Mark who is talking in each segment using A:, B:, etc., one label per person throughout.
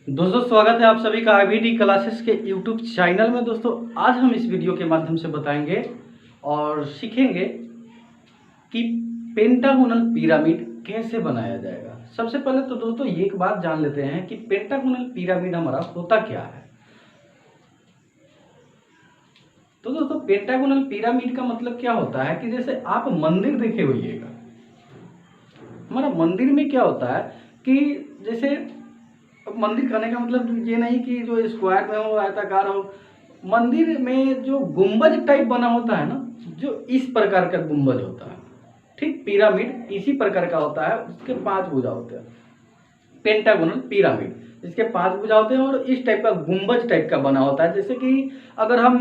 A: दोस्तों स्वागत है आप सभी का IVD क्लासेस के यूट्यूब चैनल में। दोस्तों आज हम इस वीडियो के माध्यम से बताएंगे और सीखेंगे कि पेंटागोनल पिरामिड कैसे बनाया जाएगा। सबसे पहले तो दोस्तों एक बात जान लेते हैं कि पेंटागोनल पिरामिड हमारा होता क्या है। तो दोस्तों पेंटागोनल पिरामिड का मतलब क्या होता है कि जैसे आप मंदिर देखे होइएगा, हमारा मंदिर में क्या होता है कि जैसे मंदिर करने का मतलब ये नहीं कि जो स्क्वायर में हो, आयताकार हो। मंदिर में जो गुंबज टाइप बना होता है ना, जो इस प्रकार का गुंबज होता है, ठीक पिरामिड इसी प्रकार का होता है। उसके 5 भुजा होते हैं, पेंटागोनल पिरामिड इसके 5 भुजा होते हैं और इस टाइप का गुंबज टाइप का बना होता है। जैसे कि अगर हम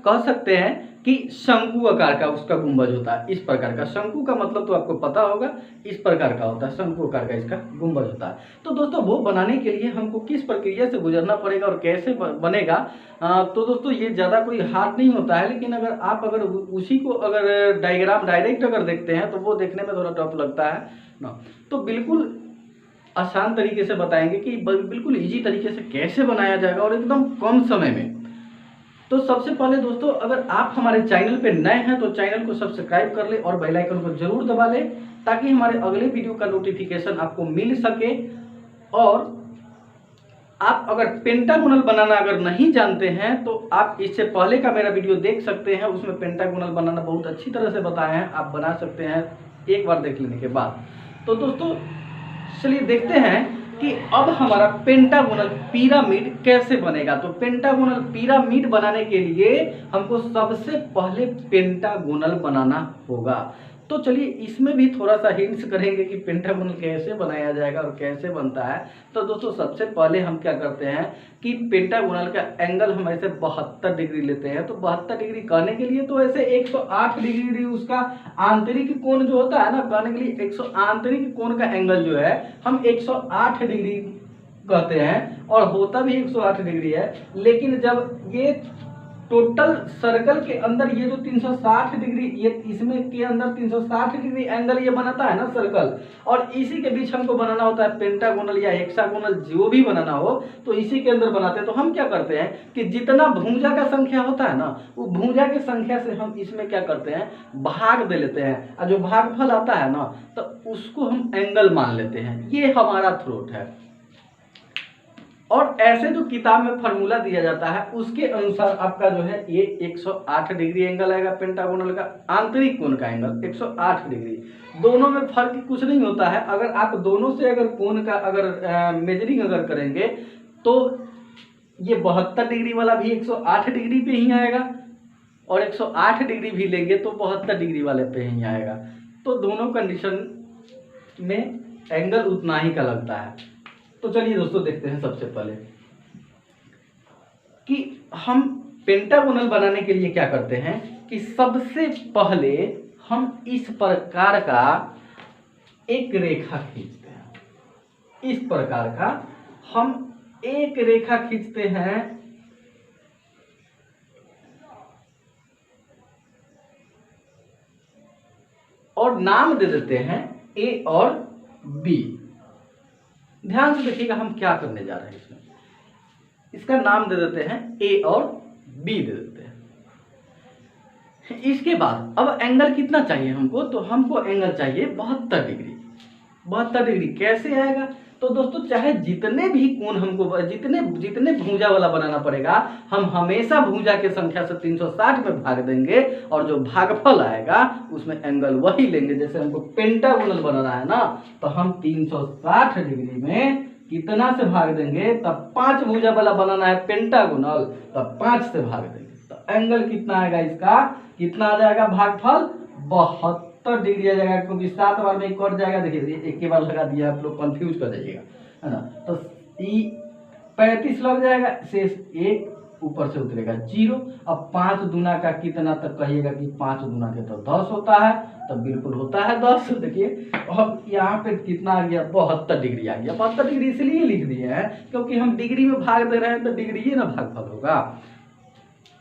A: कह सकते हैं कि शंकु आकार का उसका गुंबज होता है। इस प्रकार का शंकु का मतलब तो आपको पता होगा, इस प्रकार का होता है, शंकु आकार का इसका गुंबज होता है। तो दोस्तों वो बनाने के लिए हमको किस प्रक्रिया से गुजरना पड़ेगा और कैसे बनेगा, तो दोस्तों ये ज़्यादा कोई हार्ड नहीं होता है। लेकिन अगर उसी को अगर डायग्राम डायरेक्ट अगर देखते हैं तो वो देखने में थोड़ा टफ लगता है ना। तो बिल्कुल आसान तरीके से बताएंगे कि बिल्कुल इजी तरीके से कैसे बनाया जाएगा और एकदम कम समय में। तो सबसे पहले दोस्तों अगर आप हमारे चैनल पे नए हैं तो चैनल को सब्सक्राइब कर ले और बेल आइकन को जरूर दबा ले, ताकि हमारे अगले वीडियो का नोटिफिकेशन आपको मिल सके। और आप अगर पेंटागोनल बनाना अगर नहीं जानते हैं तो आप इससे पहले का मेरा वीडियो देख सकते हैं, उसमें पेंटागोनल बनाना बहुत अच्छी तरह से बताए हैं, आप बना सकते हैं एक बार देख लेने के बाद। तो दोस्तों चलिए देखते हैं कि अब हमारा पेंटागोनल पिरामिड कैसे बनेगा। तो पेंटागोनल पिरामिड बनाने के लिए हमको सबसे पहले पेंटागोनल बनाना होगा। तो चलिए इसमें भी थोड़ा सा हिंट्स करेंगे कि पेंटागोनल कैसे बनाया जाएगा और कैसे बनता है। तो दोस्तों सबसे पहले हम क्या करते हैं कि पेंटागोनल का एंगल हम ऐसे 72 डिग्री लेते हैं। तो 72 डिग्री करने के लिए तो ऐसे 108 डिग्री उसका आंतरिक कोण जो होता है ना, करने के लिए 100 आंतरिक कोण का एंगल जो है हम 108 डिग्री कहते हैं और होता भी 108 डिग्री है। लेकिन जब ये टोटल सर्कल के अंदर ये जो 360 डिग्री, ये इसमें के अंदर 360 डिग्री एंगल ये बनाता है ना सर्कल, और इसी के बीच हमको बनाना होता है पेंटागोनल या हेक्सागोनल जो भी बनाना हो तो इसी के अंदर बनाते हैं। तो हम क्या करते हैं कि जितना भुजा का संख्या होता है ना, वो भुजा की संख्या से हम इसमें क्या करते हैं भाग दे लेते हैं, और जो भागफल आता है ना तो उसको हम एंगल मान लेते हैं। ये हमारा थ्रोट है। और ऐसे जो किताब में फार्मूला दिया जाता है उसके अनुसार आपका जो है ये 108 डिग्री एंगल आएगा पेंटागोनल का, आंतरिक कोण का एंगल 108 डिग्री। दोनों में फर्क कुछ नहीं होता है। अगर आप दोनों से अगर कोण का अगर मेजरिंग अगर करेंगे तो ये 72 डिग्री वाला भी 108 डिग्री पे ही आएगा, और 108 डिग्री भी लेंगे तो 72 डिग्री वाले पे ही आएगा। तो दोनों कंडीशन में एंगल उतना ही का लगता है। तो चलिए दोस्तों देखते हैं सबसे पहले कि हम पेंटागोनल बनाने के लिए क्या करते हैं कि सबसे पहले हम इस प्रकार का एक रेखा खींचते हैं। इस प्रकार का हम एक रेखा खींचते हैं और नाम दे देते हैं ए और बी। ध्यान से देखिएगा हम क्या करने जा रहे हैं। इसमें इसका नाम दे देते हैं ए और बी दे देते हैं। इसके बाद अब एंगल कितना चाहिए हमको, तो हमको एंगल चाहिए 72 डिग्री। 72 डिग्री कैसे आएगा, तो दोस्तों चाहे जितने भी कोण हमको जितने भुजा वाला बनाना पड़ेगा, हम हमेशा भुजा की संख्या से 360 में भाग देंगे और जो भागफल आएगा उसमें एंगल वही लेंगे। जैसे हमको पेंटागोनल बनाना है ना, तो हम 360 डिग्री में कितना से भाग देंगे, तब 5 भुजा वाला बनाना है पेंटागोनल, तब 5 से भाग देंगे। तो एंगल कितना आएगा, इसका कितना आ जाएगा भागफल 72 डिग्री आ जाएगा, क्योंकि 7 बार में कट जाएगा। देखिए एक के बार लगा दिया, आप लोग कंफ्यूज कर जाइएगा, है ना। तो 35 लग जाएगा, शेष 1 ऊपर से उतरेगा 0। अब 5 दूना का कितना तक कहिएगा कि 5 दूना के तो 10 होता है, तब बिल्कुल होता है 10। देखिए अब यहाँ पे कितना आ गया 72 डिग्री आ गया। 72 डिग्री इसलिए लिख दिए हैं क्योंकि हम डिग्री में भाग दे रहे हैं तो डिग्री ही ना भागफल होगा।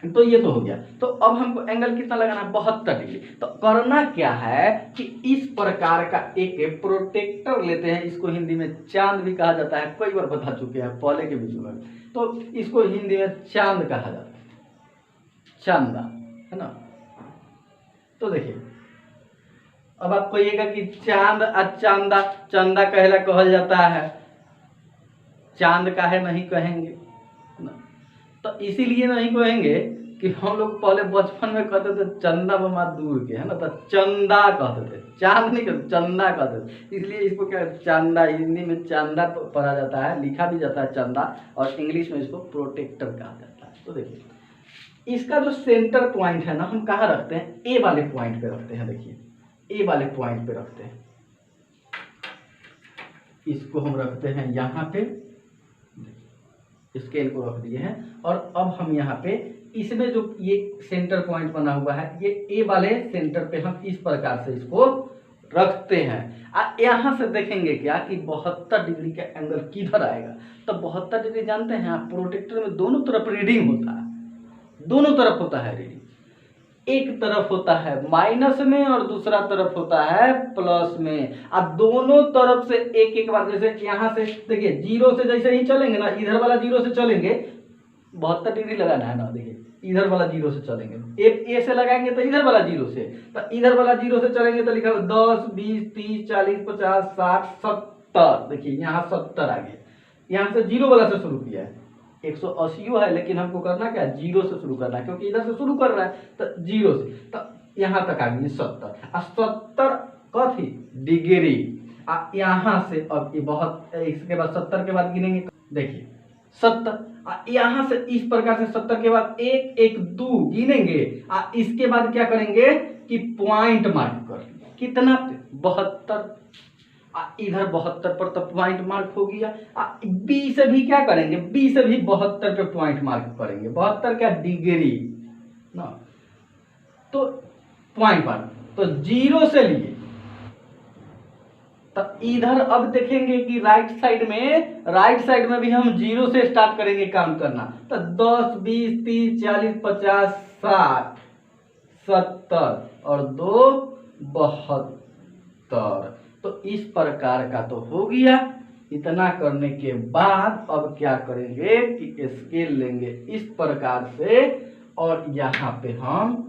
A: तो ये तो हो गया। तो अब हमको एंगल कितना लगाना है, 72 डिग्री। तो करना क्या है कि इस प्रकार का एक प्रोटेक्टर लेते हैं, इसको हिंदी में चांद भी कहा जाता है, कई बार बता चुके हैं पहले के वीडियो में। तो इसको हिंदी में चांद कहा जाता है, चांदा, है ना। तो देखिए अब आप कहिएगा कि चांद चांदा, चंदा कहला कहल जाता है, चांद का है नहीं कहेंगे ना। तो इसीलिए नहीं कहेंगे कि हम लोग पहले बचपन में कहते थे चंदा बमा दूर के, है ना, तो चंदा कहते थे, चांद नहीं कहते, चंदा कहते थे। इसलिए इसको क्या चांदा, हिंदी में चांदा पढ़ा जाता है, लिखा भी जाता है चांदा, और इंग्लिश में इसको प्रोटेक्टर कहा जाता है। तो देखिए इसका जो सेंटर पॉइंट है ना, हम कहाँ रखते हैं, ए वाले पॉइंट पे रखते हैं। देखिए ए वाले पॉइंट पे रखते हैं, इसको हम रखते हैं यहाँ पे, स्केल को रख दिए हैं। और अब हम यहाँ पे इसमें जो ये सेंटर पॉइंट बना हुआ है, ये ए वाले सेंटर पे हम इस प्रकार से इसको रखते हैं। यहाँ से देखेंगे क्या कि 72 डिग्री का एंगल किधर आएगा। तो 72 डिग्री जानते हैं आप, प्रोटेक्टर में दोनों तरफ रीडिंग होता है, दोनों तरफ होता है रीडिंग। एक तरफ होता है माइनस में और दूसरा तरफ होता है प्लस में। अब दोनों तरफ से एक एक बार, जैसे यहाँ से देखिए जीरो से जैसे ही चलेंगे ना, इधर वाला जीरो से चलेंगे, 72 डिग्री लगाना है ना, देखिए इधर वाला जीरो से चलेंगे, ए से लगाएंगे तो इधर वाला जीरो से, तो इधर वाला जीरो से चलेंगे तो लिखा 10 20 30 40 50 60 70। देखिए यहाँ 70 आ गया, यहाँ से जीरो वाला से शुरू किया है, 180 है, लेकिन हमको करना क्या है, जीरो से शुरू करना है, क्योंकि इधर से शुरू कर रहा है तो जीरो से, तो यहाँ तक आ गई 70। 70 कथी डिग्री। यहाँ से अब ये बहुत, इसके बाद 70 के बाद गिनेंगे, देखिए 70, यहाँ से इस प्रकार से 70 के बाद 1 1 2 गिनेंगे। इसके बाद क्या करेंगे कि पॉइंट मार्क कर, कितना 72, इधर 72 पर तो पॉइंट मार्क हो गया। बी से भी क्या करेंगे, बी से भी 72 पे पॉइंट मार्क करेंगे, 72 क्या डिग्री ना, तो पॉइंट मार्क, तो जीरो से लिए। तो इधर अब देखेंगे कि राइट साइड में भी हम जीरो से स्टार्ट करेंगे काम करना। तो 10 20 30 40 50 60 70 और 2 72। तो इस प्रकार का तो हो गया। इतना करने के बाद अब क्या करेंगे कि स्केल लेंगे इस प्रकार से, और यहाँ पे हम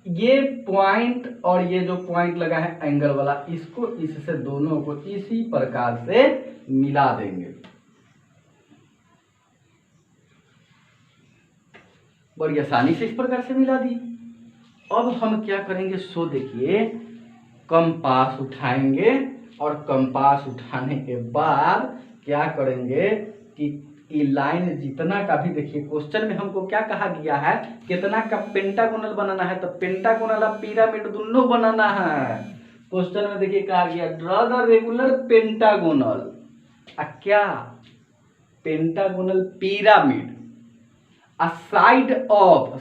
A: ये पॉइंट और ये जो पॉइंट लगा है एंगल वाला, इसको इससे दोनों को इसी प्रकार से मिला देंगे। बड़ी आसानी से इस प्रकार से मिला दी। अब हम क्या करेंगे, सो देखिए कंपास उठाएंगे, और कंपास उठाने के बाद क्या करेंगे कि ये लाइन जितना का भी, देखिए क्वेश्चन में हमको क्या कहा गया है, कितना का पेंटागोनल बनाना है, तो पेंटागोनल और पिरामिड दोनों बनाना है। क्वेश्चन में देखिए कहा गया ड्रॉ द रेगुलर पेंटागोनल, क्या पेंटागोनल पिरामिड, साइड ऑफ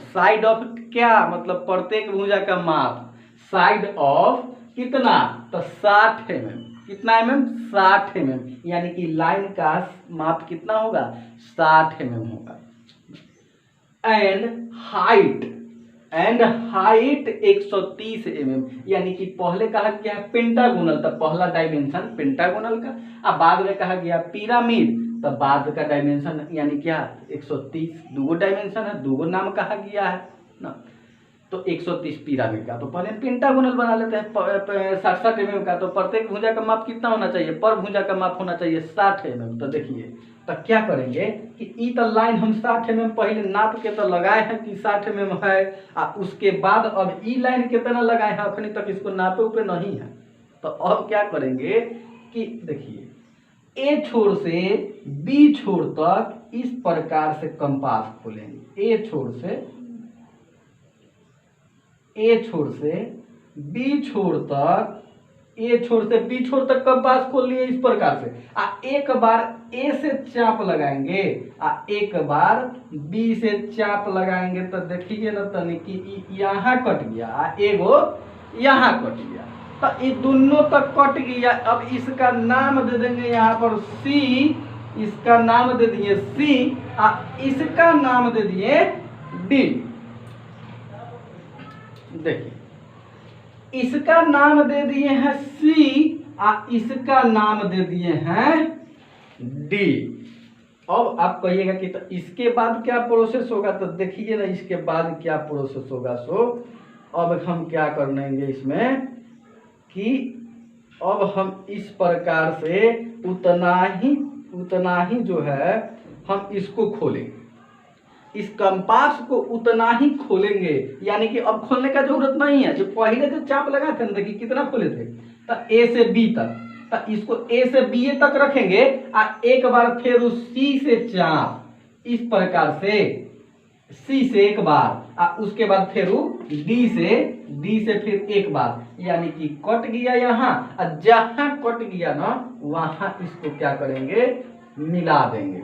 A: क्या मतलब प्रत्येक भुजा का माप, साइड ऑफ कितना, तो 60 mm, कितना mm 60 mm, यानी कि लाइन का माप कितना होगा 60 mm होगा। एंड हाइट 130 mm, यानी कि पहले कहा गया पेंटागोनल, तो पहला डायमेंशन पेंटागोनल का, अब बाद में कहा गया पिरामिड, तो बाद का डायमेंशन यानी क्या 130, दो डायमेंशन है, दो नाम कहा गया है ना। तो 130 पिरामिड का, तो पहले पेंटागोनल बना लेते हैं 60 mm का। तो प्रत्येक भुजा का माप कितना होना चाहिए, पर भुजा का माप होना चाहिए 60 mm। तो देखिए तो क्या करेंगे कि ई तो लाइन हम 60 mm पहले नाप के तो लगाए हैं कि 60 mm है, उसके बाद अब ई लाइन कितना लगाए हैं, अखनी तक इसको नापे उपे नहीं है। तो अब क्या करेंगे कि देखिए ए छोर से बी छोर तक इस प्रकार से कंपास खोलेंगे, ए छोर से बी छोर तक कंपास खोल लिए इस प्रकार से। एक बार ए से चाप लगाएंगे, एक बार बी से चाप लगाएंगे, तो देखिए ना तनी कि यहाँ कट गया, एगो यहाँ कट गया, तो ये दोनों तक कट गया। अब इसका नाम दे देंगे यहाँ पर सी, इसका नाम दे दिए सी, इसका नाम दे दिए डी। देखिए इसका नाम दे दिए हैं सी और इसका नाम दे दिए हैं डी। अब आप कहिएगा कि तो इसके बाद क्या प्रोसेस होगा, तो देखिए ना इसके बाद क्या प्रोसेस होगा। सो अब हम क्या कर लेंगे इसमें कि अब हम इस प्रकार से उतना ही जो है हम इसको खोलेंगे, इस कंपास को उतना ही खोलेंगे, यानी कि अब खोलने का जरूरत नहीं है। जो पहले जो चाप लगाए थे ना, देखिए कितना खोले थे, तो ए से बी तक, तो इसको ए से बी तक रखेंगे और एक बार फिर उस सी से चाप इस प्रकार से सी से एक बार और उसके बाद फिर डी से फिर एक बार, यानी कि कट गया यहाँ, और जहां कट गया ना वहां इसको क्या करेंगे, मिला देंगे।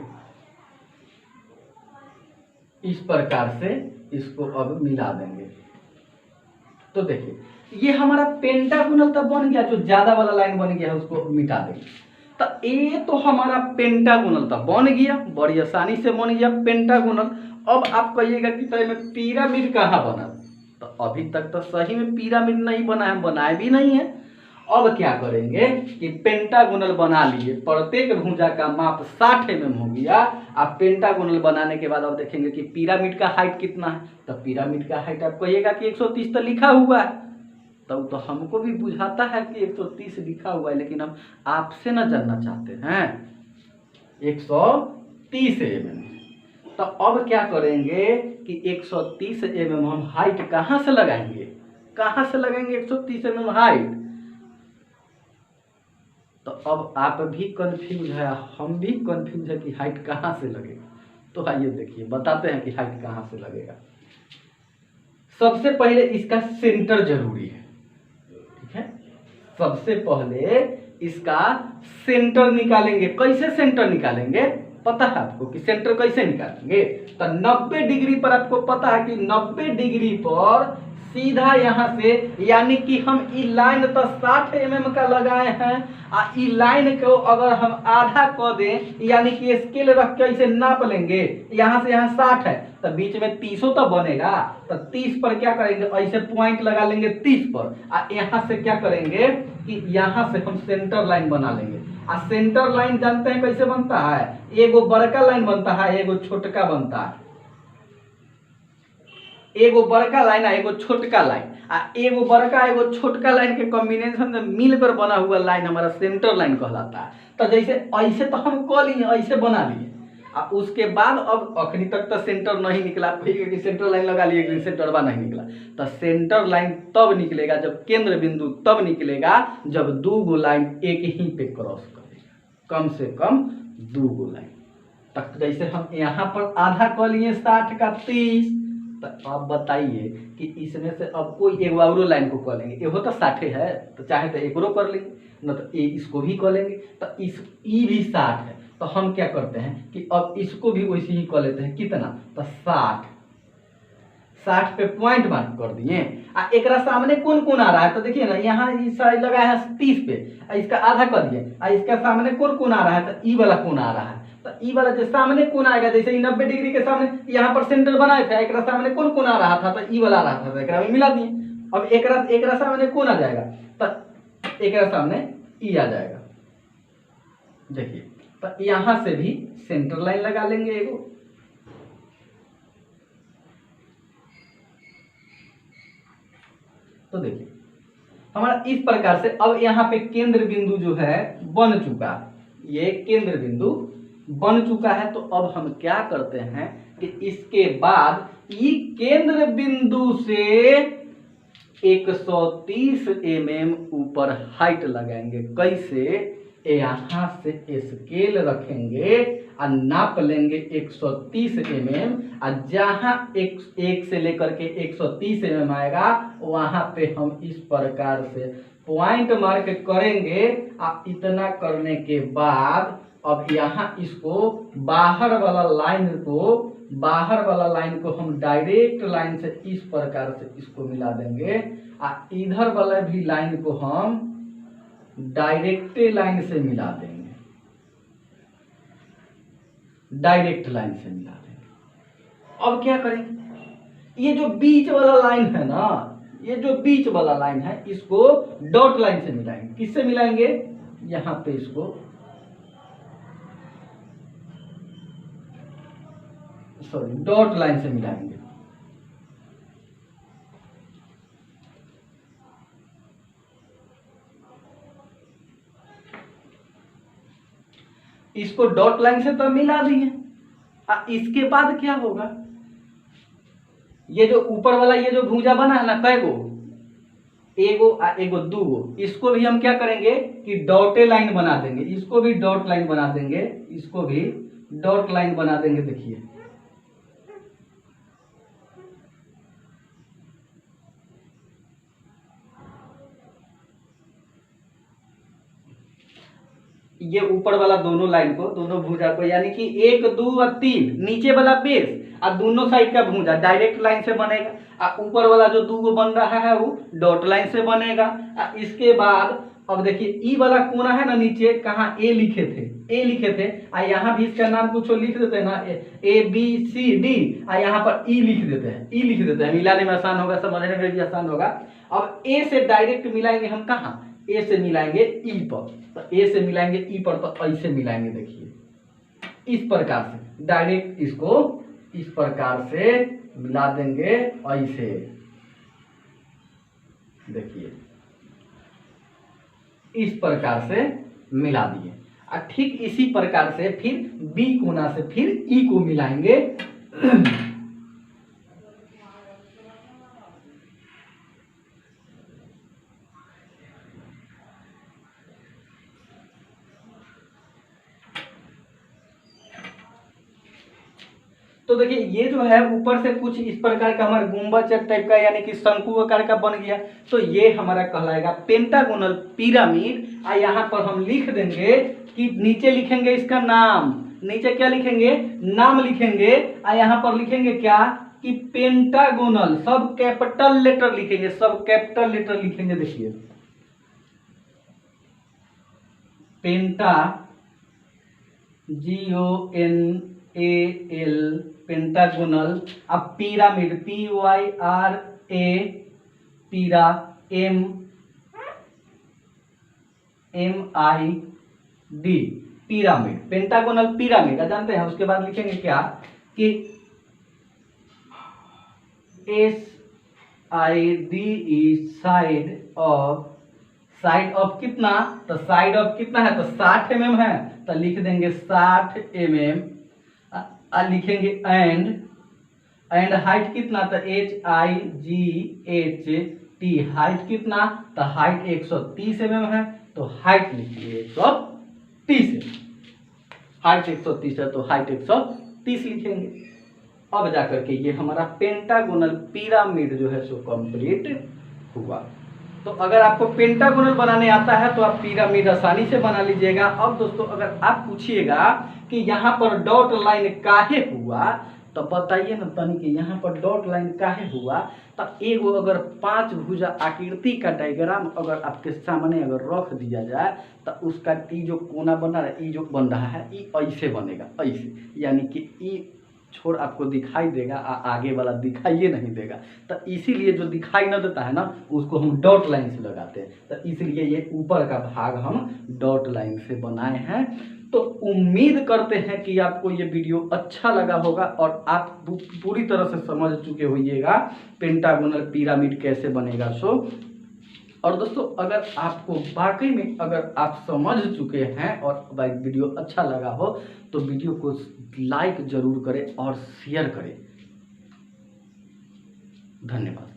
A: इस प्रकार से इसको अब मिला देंगे। तो देखिए ये हमारा पेंटागोनल तब बन गया, जो ज्यादा वाला लाइन बन गया है उसको मिटा देंगे। तो ये तो हमारा पेंटागोनल तब बन गया, बड़ी आसानी से बन गया पेंटागोनल। अब आप कहिएगा कि तो में पिरामिड कहाँ बना, तो अभी तक तो सही में पिरामिड नहीं बना है, बनाए भी नहीं है। अब क्या करेंगे कि पेंटागोनल बना लिए, प्रत्येक भुजा का माप 60 mm हो गया। आप पेंटागोनल बनाने के बाद अब देखेंगे कि पिरामिड का हाइट कितना है, तो पिरामिड का हाइट आप कहिएगा कि 130 तो लिखा हुआ है, तब तो हमको भी बुझाता है कि 130 लिखा हुआ है, लेकिन हम आपसे ना जानना चाहते हैं 130 mm। तो अब क्या करेंगे कि 130 mm हम हाइट कहां से लगाएंगे, 130 mm हाइट। तो अब आप भी कंफ्यूज है, हम भी कंफ्यूज है कि हाइट कहां से लगेगा। तो आइए देखिए बताते हैं कि हाइट कहां से लगेगा। सबसे पहले इसका सेंटर जरूरी है, ठीक है। सबसे पहले इसका सेंटर निकालेंगे। कैसे सेंटर निकालेंगे पता है आपको कि सेंटर कैसे निकालेंगे, तो 90 डिग्री पर आपको पता है कि 90 डिग्री पर सीधा यहाँ से, यानी कि हम ई लाइन तो 60 mm का लगाए हैं, ई लाइन को अगर हम आधा कर दें, यानी कि स्केल रख के इसे नाप लेंगे, यहाँ से यहाँ 60 है तो बीच में 30 तो बनेगा, तो 30 पर क्या करेंगे, ऐसे पॉइंट लगा लेंगे 30 पर, यहाँ से क्या करेंगे कि यहाँ से हम सेंटर लाइन बना लेंगे। सेंटर लाइन जानते हैं कैसे बनता है, एगो बड़का लाइन बनता है, एगो छोटका बनता है। एगो बड़का लाइन एगो छोटका लाइन, एगो बड़का एगो छोटका लाइन के कॉम्बिनेशन में मिलकर बना हुआ लाइन हमारा सेंटर लाइन कहलाता है। तो जैसे ऐसे तो हम कह लिए, ऐसे बना लिए, उसके बाद अब अखनी तक तो सेंटर नहीं निकला, फिर सेंटर लाइन लगा लिए, सेंटर बा नहीं निकला। तो सेंटर लाइन तब निकलेगा जब केंद्र बिंदु तब निकलेगा जब दो गो लाइन एक ही पे क्रॉस करेगा, कम से कम 2 गो लाइन तक। जैसे हम यहाँ पर आधा कर लिए 60 का 30, तो आप बताइए कि इसमें से अब कोई एक और लाइन को कर लेंगे, एगो तो 60 है तो चाहे तो एक कर लेंगे, न तो इसको भी कर लेंगे। तो इस ई भी 60 है, तो हम क्या करते हैं कि अब इसको भी वैसे ही कर लेते हैं। कितना, तो 60 पे पॉइंट मार्क कर दिए। एक सामने कौन कौन आ रहा है, तो देखिए ना यहाँ इस साइड लगाया है 30 पे, इसका आधा कर दिए, इसका सामने कौन कौन आ रहा है, तो ई वाला कौन आ रहा है, तो ई वाला जो सामने कौन आएगा, जैसे 90 डिग्री के सामने यहाँ पर सेंटर बनाए थे, एक सामने कौन कौन आ रहा था, तो ई वाला आ रहा था, तो एक मिला दिए। अब एक सामने कौन आ जाएगा, तो एक सामने ई आ जाएगा। देखिए तो यहाँ से भी सेंटर लाइन लगा लेंगे एगो, तो देखिए हमारा इस प्रकार से अब यहाँ पे केंद्र बिंदु जो है बन चुका, ये केंद्र बिंदु बन चुका है। तो अब हम क्या करते हैं कि इसके बाद ये केंद्र बिंदु से 130 mm ऊपर हाइट लगाएंगे। कैसे, यहाँ से स्केल रखेंगे और नाप लेंगे 130 mm, और जहां एक से लेकर के 130 mm आएगा वहां पे हम इस प्रकार से पॉइंट मार्क करेंगे। और इतना करने के बाद अब यहाँ इसको बाहर वाला लाइन को हम डायरेक्ट लाइन से इस प्रकार से इसको मिला देंगे, और इधर वाला भी लाइन को हम डायरेक्ट लाइन से मिला देंगे, डायरेक्ट लाइन से मिला देंगे। अब क्या करेंगे, ये जो बीच वाला लाइन है ना, ये जो बीच वाला लाइन है इसको डॉट लाइन से मिलाएंगे। किससे मिलाएंगे? यहां पे इसको डॉट लाइन से मिलाएंगे। इसको डॉट लाइन से तो मिला दिए। इसके बाद क्या होगा? ये जो ऊपर वाला ये जो भुजा बना है ना, कै गो? एगो एगो दूगो, इसको भी हम क्या करेंगे कि डॉटे लाइन बना देंगे। इसको भी डॉट लाइन बना देंगे, इसको भी डॉट लाइन बना देंगे। देखिए ये ऊपर वाला दोनों लाइन को, दोनों भुजा को, यानी कि 1 2 और 3 नीचे वाला बेस और दोनों साइड का भुजा डायरेक्ट लाइन से बनेगा, और ऊपर वाला जो दूगो बन रहा है वो डॉट लाइन से बनेगा। और इसके बाद अब देखिए ई वाला कोना है ना नीचे, कहाँ ए लिखे थे, और यहाँ भी इसका नाम कुछ लिख देते हैं ना, ABCD, और यहाँ पर ई लिख देते हैं, मिलाने में आसान होगा, समझने में भी आसान होगा। अब ए से डायरेक्ट मिलाएंगे हम, कहाँ? ए से मिलाएंगे ई पर, तो ए से मिलाएंगे ई पर, तो ऐसे मिलाएंगे। देखिए इस प्रकार से डायरेक्ट इसको इस प्रकार से मिला देंगे ऐसे। देखिए इस प्रकार से मिला दिए। और ठीक इसी प्रकार से फिर बी कोना से फिर ई को मिलाएंगे। तो देखिए ये जो है ऊपर से कुछ इस प्रकार का हमारा गुंबद टाइप का, यानी कि शंकु आकार का बन गया। तो ये हमारा कहलाएगा पेंटागोनल पिरामिड। और यहाँ पर हम लिख देंगे कि नीचे लिखेंगे इसका नाम, नीचे क्या लिखेंगे? नाम लिखेंगे। और यहाँ पर लिखेंगे क्या कि पेंटागोनल, सब कैपिटल लेटर लिखेंगे, सब कैपिटल लेटर लिखेंगे। देखिए पेंटा GONAL पेंटागोनल। अब पिरामिड PYRA पीरा MID पिरामिड, पेंटागोनल पिरामिड जानते हैं। उसके बाद लिखेंगे क्या कि SIDE साइड ऑफ कितना? तो साइड ऑफ कितना है? तो 60 mm है, तो लिख देंगे 60 mm। लिखेंगे एंड हाइट कितना? तो HIGHT हाइट कितना? तो हाइट 130 mm है, तो हाइट लिखिए 130। हाइट 130 है तो हाइट 130 लिखेंगे। अब जाकर के ये हमारा पेंटागोनल पिरामिड जो है सो कंप्लीट हुआ। तो अगर आपको पेंटागोनल बनाने आता है तो आप पिरामिड आसानी से बना लीजिएगा। अब दोस्तों अगर आप पूछिएगा कि यहाँ पर डॉट लाइन काहे हुआ, तो बताइए ना तनी कि यहाँ पर डॉट लाइन काहे हुआ। तो एगो अगर 5 भुजा आकृति का डायग्राम अगर आपके सामने अगर रख दिया जाए तो उसका ई जो कोना बना रहा है, ई जो बन रहा है, ई ऐसे बनेगा, ऐसे, यानी कि ई छोड़ आपको दिखाई देगा, आगे वाला दिखाई नहीं देगा। तो इसीलिए जो दिखाई न देता है ना उसको हम डॉट लाइन से लगाते हैं। तो इसलिए ये ऊपर का भाग हम डॉट लाइन से बनाए हैं। तो उम्मीद करते हैं कि आपको ये वीडियो अच्छा लगा होगा और आप पूरी तरह से समझ चुके होइएगा पेंटागोनल पिरामिड कैसे बनेगा। और दोस्तों अगर आपको वाकई में अगर आप समझ चुके हैं और वीडियो अच्छा लगा हो तो वीडियो को लाइक जरूर करें और शेयर करें। धन्यवाद।